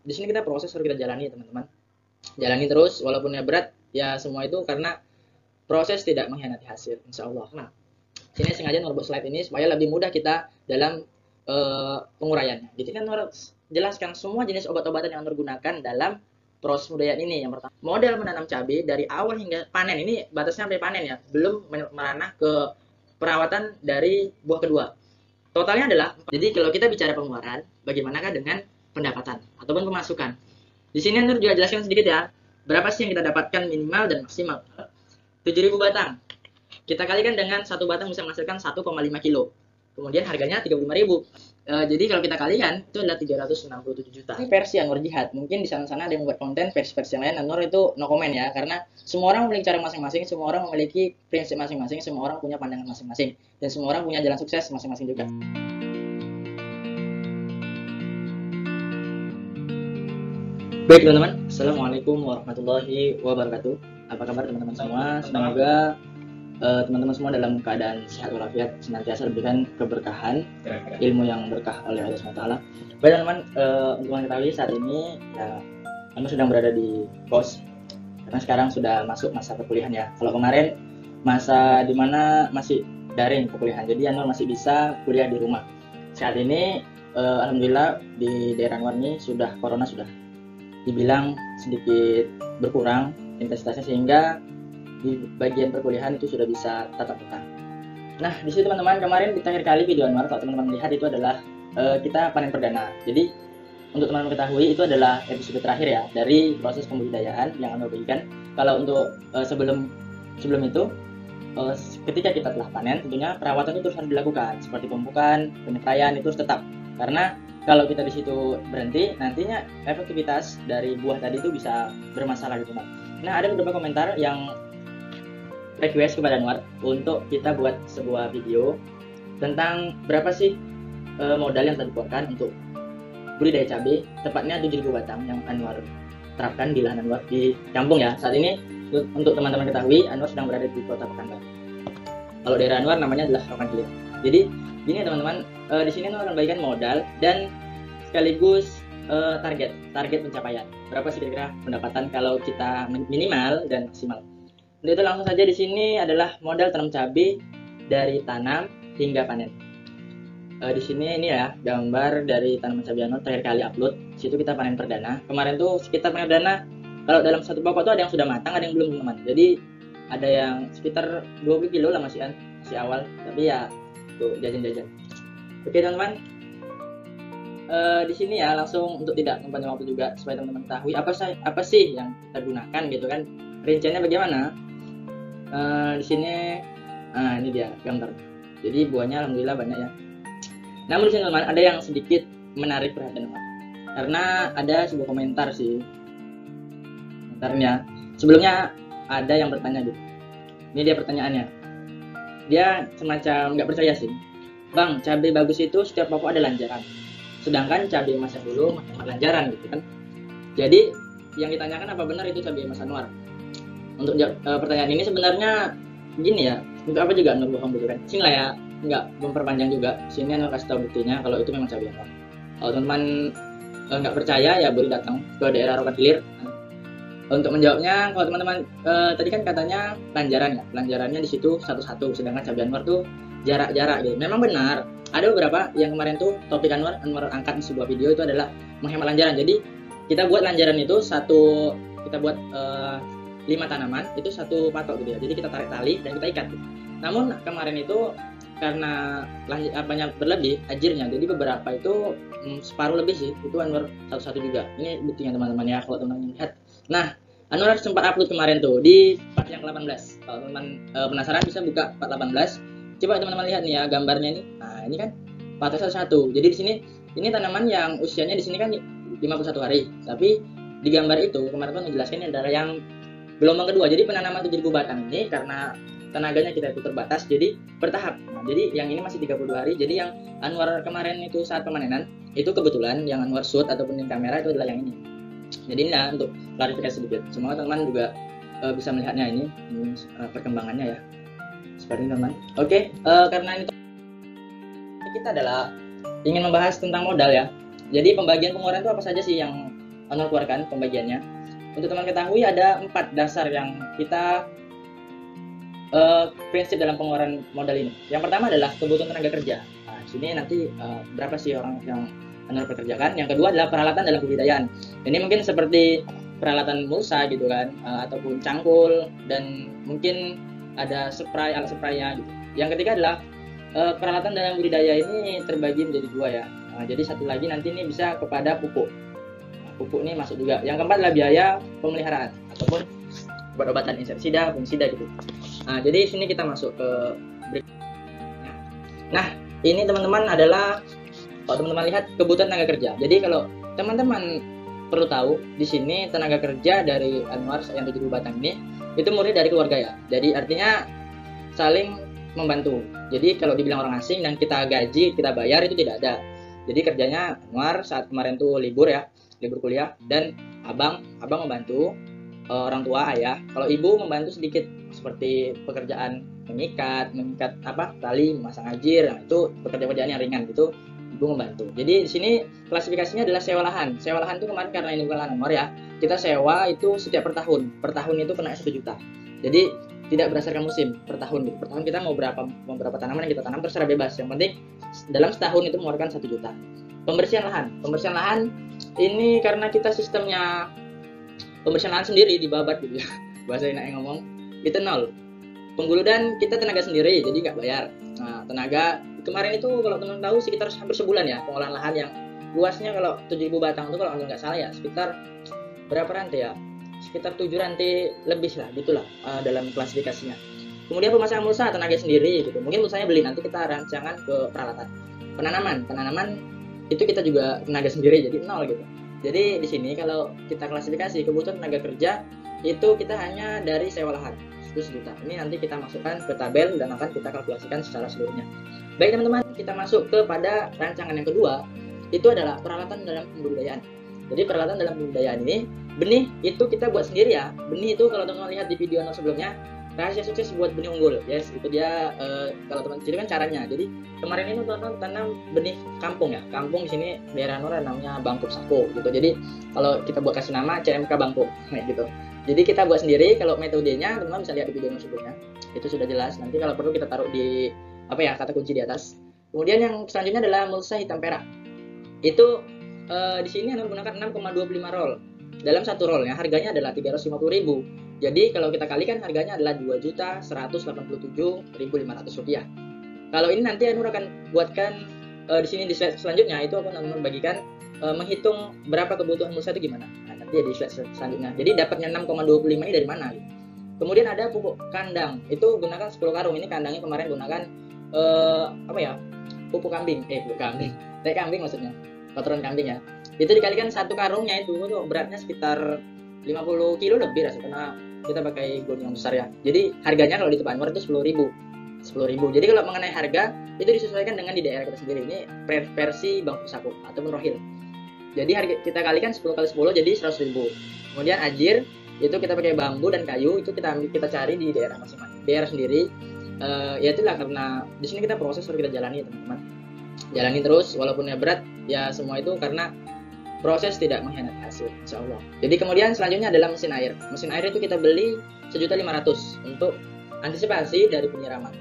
di sini kita proses harus kita jalani teman-teman. Jalani terus walaupun ya berat, ya semua itu karena proses tidak mengkhianati hasil, insya Allah. Nah, sini sengaja Nur buat slide ini supaya lebih mudah kita dalam penguraiannya. Jadi kan Nur jelaskan semua jenis obat-obatan yang Nur gunakan dalam proses budidaya ini. Yang pertama, model menanam cabai dari awal hingga panen, ini batasnya sampai panen ya, belum meranah ke perawatan dari buah kedua. Totalnya adalah, jadi kalau kita bicara pengeluaran, bagaimanakah dengan pendapatan ataupun pemasukan? Di sini Nur juga jelaskan sedikit ya, berapa sih yang kita dapatkan minimal dan maksimal. 7.000 batang. Kita kalikan dengan satu batang bisa menghasilkan 1,5 kilo. Kemudian harganya 35.000. Jadi kalau kita kalikan itu adalah 367 juta. Ini versi Anwar Jihad. Mungkin di sana-sana ada yang membuat konten versi-versi yang lain. Anwar itu no comment ya, karena semua orang memiliki cara masing-masing, semua orang memiliki prinsip masing-masing, semua orang punya pandangan masing-masing, dan semua orang punya jalan sukses masing-masing juga. Baik teman-teman, Assalamualaikum warahmatullahi wabarakatuh. Apa kabar teman-teman semua? Semoga teman-teman semua dalam keadaan sehat walafiat, senantiasa diberikan keberkahan, ilmu yang berkah oleh Allah SWT. Baik teman-teman, untuk mengetahui saat ini ya, kami sedang berada di kos karena sekarang sudah masuk masa perkuliahan ya. Kalau kemarin masa dimana masih daring perkuliahan, jadi Anwar masih bisa kuliah di rumah. Saat ini alhamdulillah di daerah Anwar ini corona sudah dibilang sedikit berkurang intensitasnya, sehingga di bagian perkuliahan itu sudah bisa tatap muka. Nah, di situ teman-teman, kemarin di terakhir kali video Anwar, kalau teman-teman lihat itu adalah kita panen perdana. Jadi untuk teman-teman ketahui itu adalah episode terakhir ya dari proses pembudidayaan yang Anwar bagikan. Kalau untuk sebelum itu, ketika kita telah panen, tentunya perawatan itu terus harus dilakukan seperti pemupukan, penyepraian itu harus tetap, karena kalau kita di situ berhenti, nantinya efektivitas dari buah tadi itu bisa bermasalah gitu, teman. Nah, ada beberapa komentar yang request kepada Anwar untuk kita buat sebuah video tentang berapa sih modal yang kita keluarkan untuk budidaya cabai, tepatnya 7.000 batang yang Anwar terapkan di lahan Anwar di kampung ya. Saat ini untuk teman-teman ketahui, Anwar sedang berada di Kota Pekanbaru. Kalau daerah Anwar namanya adalah Rokan Hilir. Jadi gini teman-teman, di sini Anwar akan bagikan modal dan sekaligus target pencapaian. Berapa sih kira-kira pendapatan kalau kita minimal dan maksimal? Untuk itu langsung saja, di sini adalah modal tanam cabai dari tanam hingga panen. Di sini ini ya gambar dari tanaman cabai Anwar terakhir kali upload. Di situ kita panen perdana. Kemarin tuh sekitar panen perdana, kalau dalam satu pokok tuh ada yang sudah matang, ada yang belum teman. Jadi ada yang sekitar 20 kilo lah masih awal, tapi ya tuh jajan-jajan. Oke teman-teman, di sini ya langsung untuk tidak mempanjang waktu juga supaya teman-teman ketahui apa sih yang kita gunakan gitu kan, rinciannya bagaimana. Di sini ini dia gambar. Jadi buahnya alhamdulillah banyak ya. Namun di sini teman-teman ada yang sedikit menarik perhatian teman, karena ada sebuah komentar sih. Komentarnya sebelumnya ada yang bertanya gitu. Ini dia pertanyaannya. Dia semacam nggak percaya sih. Bang, cabai bagus itu setiap pokok ada lanjaran. Sedangkan cabai emas yang dulu lanjaran gitu kan. Jadi yang ditanyakan apa benar itu cabai emas Anwar? Untuk pertanyaan ini sebenarnya gini ya, untuk apa juga Anwar bohong gitu kan. Sini lah ya, nggak memperpanjang juga. Sini Anwar kasih tahu buktinya kalau itu memang cabai Anwar. Kalau teman-teman nggak percaya ya boleh datang ke daerah Rokan Hilir. Untuk menjawabnya, kalau teman-teman tadi kan katanya lanjaran ya, lanjarannya di situ satu-satu, sedangkan cabai Anwar tuh jarak-jarak gitu. Memang benar, ada beberapa yang kemarin tuh topik Anwar angkat di sebuah video itu adalah menghemat lanjaran. Jadi kita buat lanjaran itu kita buat 5 tanaman itu satu patok gitu ya. Jadi kita tarik tali dan kita ikat gitu. Namun kemarin itu karena banyak berlebih ajirnya, jadi beberapa itu separuh lebih sih, itu Anwar satu-satu juga. Ini buktinya teman-teman ya, kalau teman-teman lihat. Nah, Anwar sempat upload kemarin tuh di part yang 18. Kalau teman-teman penasaran bisa buka part 18. Coba teman-teman lihat nih ya gambarnya ini. Nah, ini kan patok satu-satu. Jadi di sini ini tanaman yang usianya di sini kan 51 hari. Tapi di gambar itu kemarin tuh menjelaskan ini adalah yang gelombang kedua. Jadi penanaman 7.000 batang ini karena tenaganya kita itu terbatas, jadi bertahap. Nah, jadi yang ini masih 32 hari. Jadi yang Anwar kemarin itu saat pemanenan itu kebetulan yang Anwar shoot ataupun di kamera itu adalah yang ini. Jadi ini lah untuk klarifikasi sedikit. Semoga teman-teman juga bisa melihatnya ini perkembangannya ya. Seperti ini teman. Oke, karena ini kita adalah ingin membahas tentang modal ya. Jadi pembagian pengeluaran itu apa saja sih yang Anwar keluarkan pembagiannya. Untuk teman ketahui ada 4 dasar yang kita prinsip dalam pengeluaran modal ini. Yang pertama adalah kebutuhan tenaga kerja. Nah, di sini nanti berapa sih orang yang Anwar pekerjakan. Yang kedua adalah peralatan dalam budidayaan. Ini mungkin seperti peralatan mulsa gitu kan, ataupun cangkul, dan mungkin ada spray, alat spraynya gitu. Yang ketiga adalah peralatan dalam budidaya ini terbagi menjadi 2 ya. Nah, jadi satu lagi nanti ini bisa kepada pupuk. Nah, pupuk ini masuk juga. Yang keempat adalah biaya pemeliharaan ataupun obat-obatan insektisida, fungisida gitu. Nah, jadi sini kita masuk ke berikutnya. Nah, ini teman-teman adalah kalau teman-teman lihat kebutuhan tenaga kerja. Jadi kalau teman-teman perlu tahu, di sini tenaga kerja dari Anwar yang 7.000 batang ini itu murni dari keluarga ya. Jadi artinya saling membantu. Jadi kalau dibilang orang asing dan kita gaji, kita bayar, itu tidak ada. Jadi kerjanya Anwar saat kemarin tuh libur ya, libur kuliah, dan abang membantu orang tua, ayah. Kalau ibu membantu sedikit seperti pekerjaan mengikat tali, memasang ajir. Nah, itu pekerjaan yang ringan itu ibu membantu. Jadi di sini klasifikasinya adalah sewa lahan. Sewa lahan itu kemarin karena ini bukan lahan Anwar ya, kita sewa itu setiap per tahun. Per tahun itu kena 1 juta. Jadi tidak berdasarkan musim, per tahun gitu. Per tahun kita mau berapa tanaman yang kita tanam terserah bebas. Yang penting dalam setahun itu mengeluarkan 1 juta. Pembersihan lahan ini karena kita sistemnya pembersihan lahan sendiri dibabat gitu ya. Bahasa enaknya ngomong, itu 0. Pengguludan kita tenaga sendiri, jadi nggak bayar. Nah, tenaga kemarin itu kalau teman tahu sekitar hampir sebulan ya pengolahan lahan yang luasnya kalau 7.000 batang itu kalau nggak salah ya sekitar berapa rantai ya? Sekitar 7 rantai lebih lah, gitulah dalam klasifikasinya. Kemudian pemasangan mulsa tenaga sendiri gitu. Mungkin mulsanya beli, nanti kita rancangan ke peralatan. Penanaman itu kita juga tenaga sendiri, jadi 0 gitu. Jadi di sini kalau kita klasifikasi kebutuhan tenaga kerja itu kita hanya dari sewa lahan itu 1 juta. Ini nanti kita masukkan ke tabel dan akan kita kalkulasikan secara seluruhnya. Baik teman-teman, kita masuk kepada rancangan yang kedua, itu adalah peralatan dalam pembudidayaan. Jadi peralatan dalam pembudidayaan ini, benih itu kita buat sendiri ya. Benih itu kalau teman-teman lihat di video sebelumnya, rahasia sukses buat benih unggul. Yes, itu dia kalau teman jadi kan caranya. Jadi kemarin ini teman-teman tanam benih kampung ya. Kampung di sini daerah Nora namanya Bangkok Sako gitu. Jadi kalau kita buat kasih nama CMK Bangkok gitu. Jadi kita buat sendiri. Kalau metodenya teman-teman bisa lihat di video sebelumnya. Itu sudah jelas. Nanti kalau perlu kita taruh di kata kunci di atas. Kemudian yang selanjutnya adalah mulsa hitam perak. Itu di sini Anda menggunakan 6,25 roll. Dalam satu rollnya harganya adalah 350.000. Jadi kalau kita kalikan harganya adalah 2.187.500 rupiah. Kalau ini nanti Anwar akan buatkan di sini di slide selanjutnya, itu aku akan membagikan menghitung berapa kebutuhan mulsa itu gimana. Nah, nanti di slide selanjutnya. Jadi dapatnya 6,25 ini dari mana? Kemudian ada pupuk kandang. Itu gunakan 10 karung. Ini kandangnya kemarin gunakan pupuk kambing. Pupuk kambing. Teh kambing maksudnya. Kotoran kambing ya. Itu dikalikan satu karungnya itu beratnya sekitar 50 kilo lebih rasanya, karena kita pakai gon yang besar ya. Jadi harganya kalau di tempat Anwar itu 10.000. Jadi kalau mengenai harga itu disesuaikan dengan di daerah kita sendiri. Ini versi Bangkok Sako ataupun rohil. Jadi harga kita kalikan 10 kali 10 jadi 100.000. Kemudian ajir itu kita pakai bambu dan kayu, itu kita cari di daerah masing-masing, daerah sendiri. Ya itulah karena di sini kita proses harus kita jalani teman-teman. Jalani terus walaupun berat ya, semua itu karena proses tidak mengkhianati hasil, insya Allah. Jadi kemudian selanjutnya adalah mesin air. Mesin air itu kita beli 1.500.000 untuk antisipasi dari penyiraman.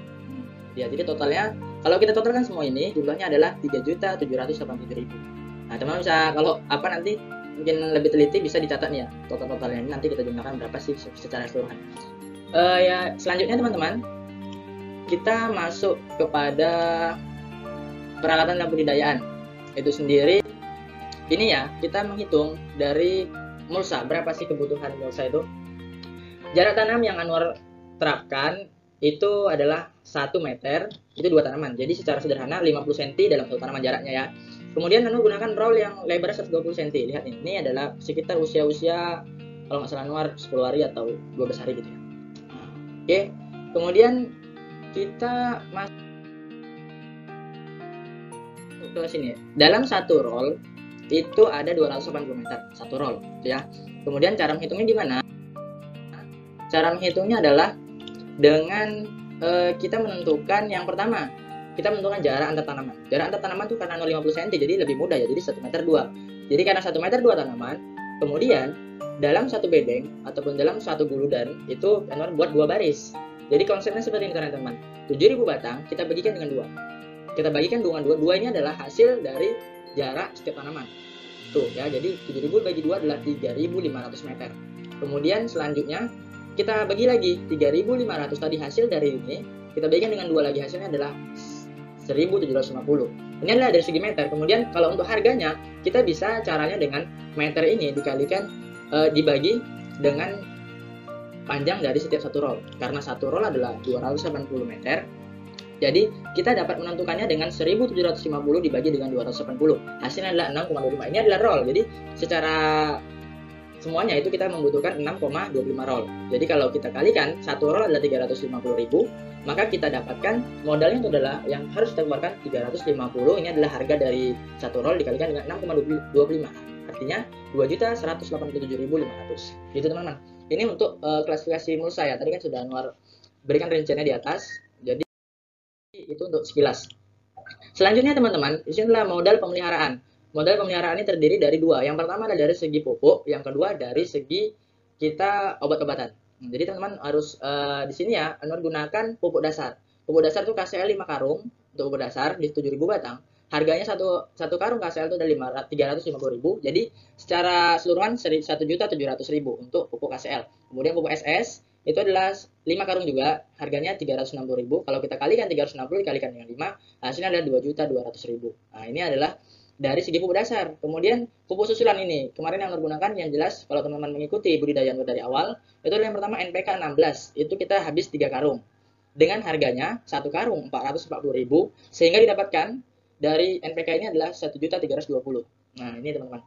Ya, jadi totalnya kalau kita totalkan semua ini jumlahnya adalah 3.787.000. Nah, teman-teman bisa kalau nanti mungkin lebih teliti bisa dicatat nih ya totalnya ini, nanti kita jumlahkan berapa sih secara keseluruhan. Ya selanjutnya teman-teman kita masuk kepada peralatan dan budidayaan itu sendiri. Ini ya, kita menghitung dari mulsa, berapa sih kebutuhan mulsa itu. Jarak tanam yang Anwar terapkan itu adalah 1 meter, itu 2 tanaman. Jadi secara sederhana 50 cm dalam 1 tanaman jaraknya ya. Kemudian Anwar gunakan roll yang lebarnya 120 cm. Lihat ini adalah sekitar usia kalau nggak salah Anwar 10 hari atau 12 hari gitu ya. Oke, kemudian kita masuk ke sini. Dalam 1 roll itu ada 280 meter 1 roll gitu ya. Kemudian cara menghitungnya gimana? Cara menghitungnya adalah dengan kita menentukan yang pertama, kita menentukan jarak antar tanaman. Jarak antar tanaman itu karena 50 cm jadi lebih mudah ya, jadi 1 meter 2. Jadi karena 1 meter 2 tanaman, Kemudian dalam satu bedeng ataupun dalam satu guludan itu Anwar buat 2 baris. Jadi konsepnya seperti ini teman-teman. 7.000 batang kita bagikan dengan 2. Kita bagikan dengan 2. 2 ini adalah hasil dari jarak setiap tanaman. Tuh ya, jadi 7.000 bagi 2 adalah 3.500 meter. Kemudian selanjutnya kita bagi lagi 3.500 tadi hasil dari ini, kita bagikan dengan 2 lagi, hasilnya adalah 1.750. Ini adalah dari segi meter. Kemudian kalau untuk harganya, kita bisa caranya dengan meter ini dikalikan dibagi dengan panjang dari setiap satu roll. Karena satu roll adalah 280 meter. Jadi kita dapat menentukannya dengan 1.750 dibagi dengan 280. Hasilnya adalah 6,25. Ini adalah roll. Jadi secara semuanya itu kita membutuhkan 6,25 roll. Jadi kalau kita kalikan satu roll adalah 350.000, maka kita dapatkan modalnya itu adalah yang harus kita keluarkan 350. Ini adalah harga dari satu roll dikalikan dengan 6,25. Artinya 2.187.500. Gitu teman-teman. Ini untuk klasifikasi mulsa ya. Tadi kan sudah Anwar berikan rinciannya di atas. Jadi itu untuk sekilas. Selanjutnya teman-teman, di sini adalah modal pemeliharaan. Modal pemeliharaan ini terdiri dari 2. Yang pertama adalah dari segi pupuk, yang kedua dari segi kita obat-obatan. Jadi teman-teman harus di sini ya Anwar gunakan pupuk dasar. Pupuk dasar itu KCL 5 karung untuk pupuk dasar di 7.000 batang. Harganya satu karung KCL itu ada 350.000. Jadi secara keseluruhan 1.700.000 untuk pupuk KCL. Kemudian pupuk SS itu adalah 5 karung juga, harganya 360.000. Kalau kita kalikan 360 dikalikan dengan 5, hasilnya adalah 2.200.000. Nah, ini adalah dari segi pupuk dasar. Kemudian pupuk susulan ini, kemarin yang menggunakan yang jelas kalau teman-teman mengikuti budidaya dari awal, itu adalah yang pertama NPK 16. Itu kita habis 3 karung. Dengan harganya 1 karung 440.000, sehingga didapatkan dari NPK ini adalah 1.320.000. Nah, ini teman-teman.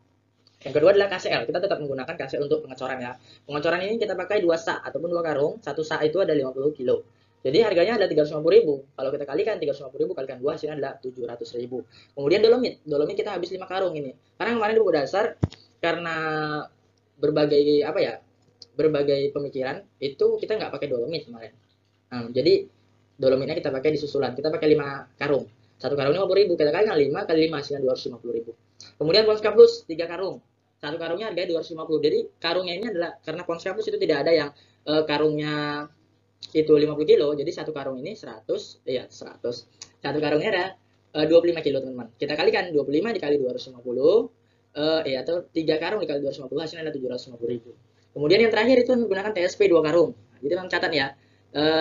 Yang kedua adalah KCL. Kita tetap menggunakan KCL untuk pengecoran ya. Pengecoran ini kita pakai 2 sak ataupun 2 karung. 1 sak itu ada 50 kilo. Jadi harganya adalah 350.000. Kalau kita kalikan 350.000 kalikan 2 hasilnya adalah 700.000. Kemudian dolomit. Dolomit kita habis 5 karung ini. Karena kemarin di dasar karena berbagai berbagai pemikiran itu kita nggak pakai dolomit kemarin. Nah, jadi dolomitnya kita pakai di susulan. Kita pakai 5 karung. 1 karung 50.000, kita kalikan 5 kali 5 hasilnya 250.000. Kemudian Ponska Plus 3 karung. 1 karungnya harganya 250. Jadi karungnya ini adalah karena Ponska Plus itu tidak ada yang karungnya itu 50 kilo. Jadi 1 karung ini 100. 1 karungnya ada 25 kilo teman-teman. Kita kalikan 25 dikali 250 atau 3 karung dikali 250 hasilnya adalah 750.000. Kemudian yang terakhir itu menggunakan TSP 2 karung. Jadi teman catat ya.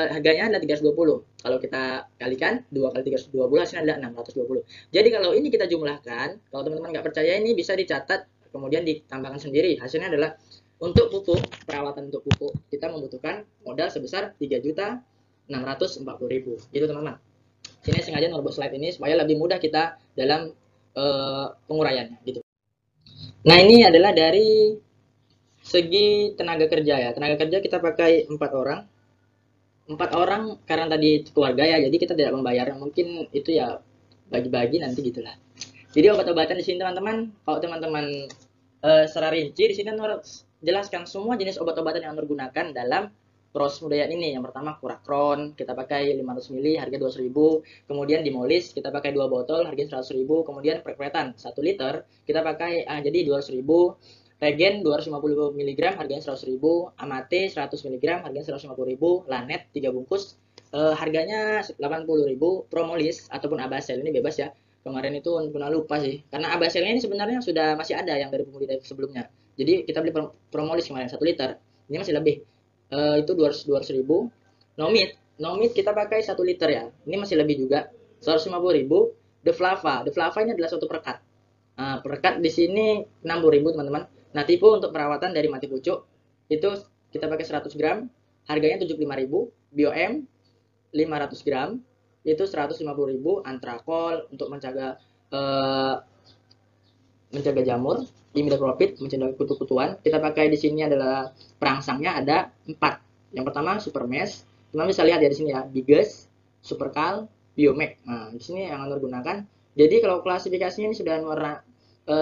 Harganya adalah 320. Kalau kita kalikan 2 kali 320 hasilnya adalah 620. Jadi kalau ini kita jumlahkan, kalau teman-teman nggak percaya ini bisa dicatat kemudian ditambahkan sendiri. Hasilnya adalah untuk pupuk, perawatan untuk pupuk kita membutuhkan modal sebesar 3.640.000. Gitu teman-teman. Sini sengaja membuat slide ini supaya lebih mudah kita dalam penguraiannya gitu. Nah, ini adalah dari segi tenaga kerja ya. Tenaga kerja kita pakai 4 orang. 4 orang karena tadi keluarga ya, jadi kita tidak membayar. Mungkin itu ya bagi-bagi nanti gitulah. Jadi obat-obatan di sini teman-teman, kalau teman-teman secara rinci di sini harus jelaskan semua jenis obat-obatan yang digunakan dalam proses budidaya ini. Yang pertama Kurakron, kita pakai 500 ml harga 200.000. Kemudian Dimolis kita pakai 2 botol harga 100.000. Kemudian Prekretan 1 liter kita pakai jadi 200.000. Regen 250 mg harganya 100.000, Amate 100 mg harganya 150.000, Lanet 3 bungkus harganya 80.000, Promolis ataupun Abasel ini bebas ya. Kemarin itu pernah lupa sih, karena Abaselnya ini sebenarnya sudah masih ada yang dari pembudidaya sebelumnya. Jadi kita beli Promolis kemarin 1 liter, ini masih lebih. Itu 200.000. Nomit kita pakai 1 liter ya, ini masih lebih juga 150.000. The Flava ini adalah suatu perekat. Nah, perekat di sini 60.000 teman-teman. Nah, tipe untuk perawatan dari mati pucuk itu kita pakai 100 gram, harganya 75.000. BioM 500 gram itu 150.000. Antrakol untuk mencegah jamur, imidacloprid mencegah kutu-kutuan. Kita pakai di sini adalah perangsangnya ada 4. Yang pertama Supermesh, teman bisa lihat ya di sini ya, Biges, Supercal, Biomax. Nah, di sini yang Anwar gunakan. Jadi kalau klasifikasinya ini sudah Anwar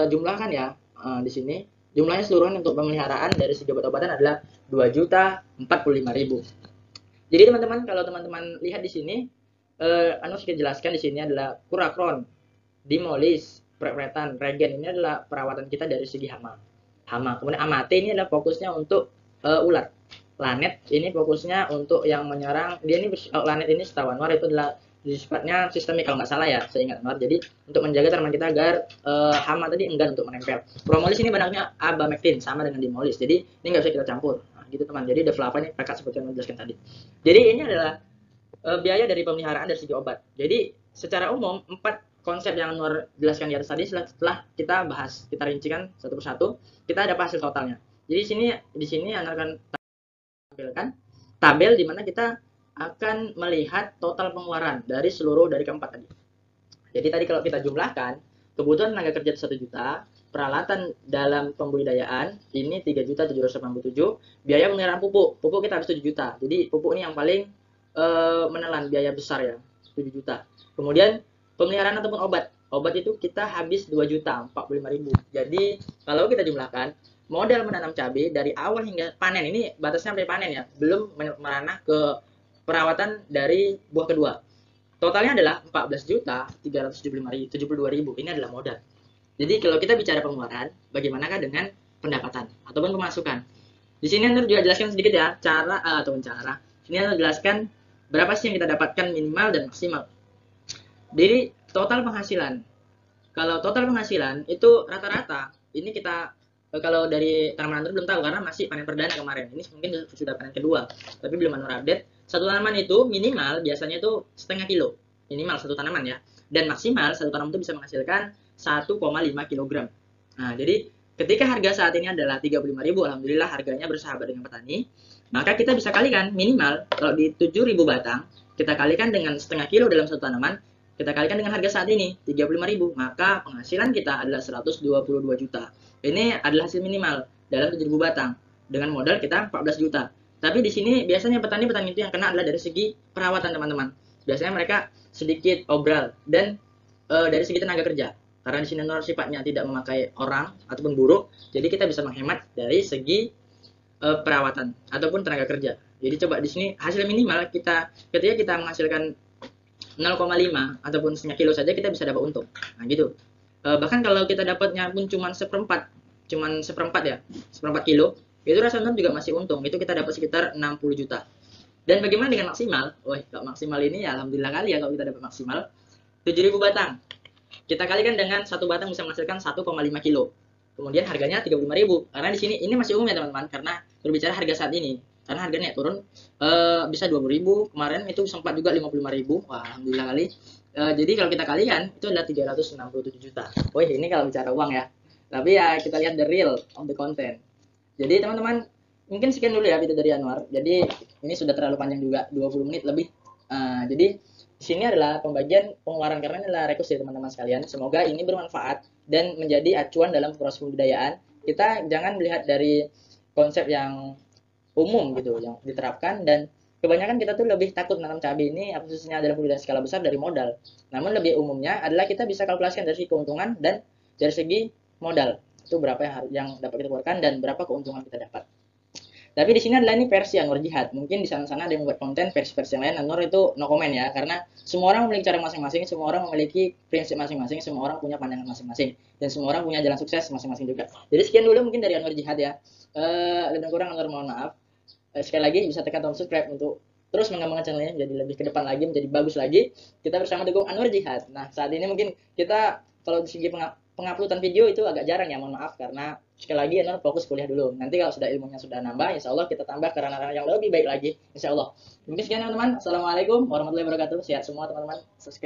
jumlahkan ya di sini. Jumlahnya seluruhan untuk pemeliharaan dari segi obat-obatan adalah 2.045.000. Jadi teman-teman, kalau teman-teman lihat di sini, Anwar sedikit jelaskan di sini adalah Kurakron, Dimolis, Prekretan, Regen ini adalah perawatan kita dari segi hama. hama. Kemudian amate ini adalah fokusnya untuk ulat. Lanet ini fokusnya untuk yang menyerang. Dia ini lanet ini setahu Anwar itu adalah sifatnya sistemik kalau nggak salah ya, saya ingat Anwar. Jadi untuk menjaga tanaman kita agar hama tadi enggan untuk menempel. Propolis ini benaknya abamectin sama dengan dimolis. Jadi ini nggak bisa kita campur. Nah, gitu teman. Jadi deflava ini kakak seperti yang menjelaskan tadi. Jadi ini adalah biaya dari pemeliharaan dari segi obat. Jadi secara umum 4 konsep yang Anwar jelaskan di atas tadi setelah kita bahas, kita rincikan satu persatu, kita ada hasil totalnya. Jadi di sini Anwar akan tampilkan tabel di mana kita akan melihat total pengeluaran dari seluruh dari keempat tadi. Jadi tadi kalau kita jumlahkan, kebutuhan tenaga kerja 1 juta, peralatan dalam pembudidayaan ini 3.787, biaya pemeliharaan pupuk kita habis 7 juta. Jadi pupuk ini yang paling menelan biaya besar ya, 7 juta. Kemudian pemeliharaan ataupun obat itu kita habis 2 juta 45.000. Jadi kalau kita jumlahkan modal menanam cabai dari awal hingga panen, ini batasnya sampai panen ya, belum meranah ke perawatan dari buah kedua. Totalnya adalah 14.372.000. Ini adalah modal. Jadi kalau kita bicara pengeluaran, bagaimanakah dengan pendapatan ataupun pemasukan? Di sini Anda juga jelaskan sedikit ya cara. Ini Anda jelaskan berapa sih yang kita dapatkan minimal dan maksimal. Jadi total penghasilan. Kalau total penghasilan itu rata-rata ini kita kalau dari tanaman Anda belum tahu karena masih panen perdana kemarin. Ini mungkin sudah panen kedua, tapi belum Anda update. Satu tanaman itu minimal biasanya itu setengah kilo, minimal satu tanaman ya. Dan maksimal satu tanaman itu bisa menghasilkan 1,5 kg. Nah, jadi ketika harga saat ini adalah 35.000, alhamdulillah harganya bersahabat dengan petani. Maka kita bisa kalikan minimal kalau di 7.000 batang, kita kalikan dengan setengah kilo dalam satu tanaman, kita kalikan dengan harga saat ini 35.000, maka penghasilan kita adalah 122 juta. Ini adalah hasil minimal dalam 7.000 batang dengan modal kita 14 juta. Tapi di sini biasanya petani-petani itu yang kena adalah dari segi perawatan teman-teman. Biasanya mereka sedikit obral dan dari segi tenaga kerja. Karena di sini sifatnya tidak memakai orang ataupun buruh, jadi kita bisa menghemat dari segi perawatan ataupun tenaga kerja. Jadi coba di sini hasil minimal kita ketika kita menghasilkan 0,5 ataupun setengah kilo saja kita bisa dapat untung. Nah gitu. Bahkan kalau kita dapatnya pun cuma seperempat ya, seperempat kilo, itu rasanya juga masih untung. Itu kita dapat sekitar 60 juta. Dan bagaimana dengan maksimal? Wah, kalau maksimal ini ya alhamdulillah kali ya kalau kita dapat maksimal 7.000 batang. Kita kalikan dengan satu batang bisa menghasilkan 1,5 kilo. Kemudian harganya 35.000. Karena di sini ini masih umum ya teman-teman, karena berbicara harga saat ini. Karena harganya turun bisa 20.000, kemarin itu sempat juga 55.000. Wah, alhamdulillah kali. Jadi kalau kita kalikan itu adalah 367 juta. Wih, ini kalau bicara uang ya. Tapi ya kita lihat the real of the content. Jadi teman-teman, mungkin sekian dulu ya video dari Anwar. Jadi ini sudah terlalu panjang juga, 20 menit lebih. Jadi di sini adalah pembagian pengeluaran karena ini adalah request ya teman-teman sekalian. Semoga ini bermanfaat dan menjadi acuan dalam proses pembudidayaan. Kita jangan melihat dari konsep yang umum gitu yang diterapkan, dan kebanyakan kita tuh lebih takut menanam cabai ini khususnya dalam budidaya skala besar dari modal. Namun lebih umumnya adalah kita bisa kalkulasikan dari segi keuntungan dan dari segi modal. Itu berapa yang dapat kita keluarkan dan berapa keuntungan kita dapat. Tapi di sini adalah ini versi Anwar Jihad. Mungkin di sana-sana ada yang membuat konten versi-versi yang lain. Anwar itu no comment ya, karena semua orang memiliki cara masing-masing, semua orang memiliki prinsip masing-masing, semua orang punya pandangan masing-masing, dan semua orang punya jalan sukses masing-masing juga. Jadi sekian dulu mungkin dari Anwar Jihad ya. Lebih kurang Anwar mohon maaf. Sekali lagi bisa tekan tombol subscribe untuk terus mengembangkan channelnya jadi lebih ke depan lagi, menjadi bagus lagi. Kita bersama dukung Anwar Jihad. Nah, saat ini mungkin kita kalau di segi penguploadan video itu agak jarang ya, mohon maaf, karena sekali lagi Anwar fokus kuliah dulu. Nanti kalau sudah ilmunya sudah nambah, insya Allah kita tambah ke ranah-ranah yang lebih baik lagi, insya Allah. Mungkin sekian teman-teman. Assalamualaikum warahmatullahi wabarakatuh. Sehat semua teman-teman.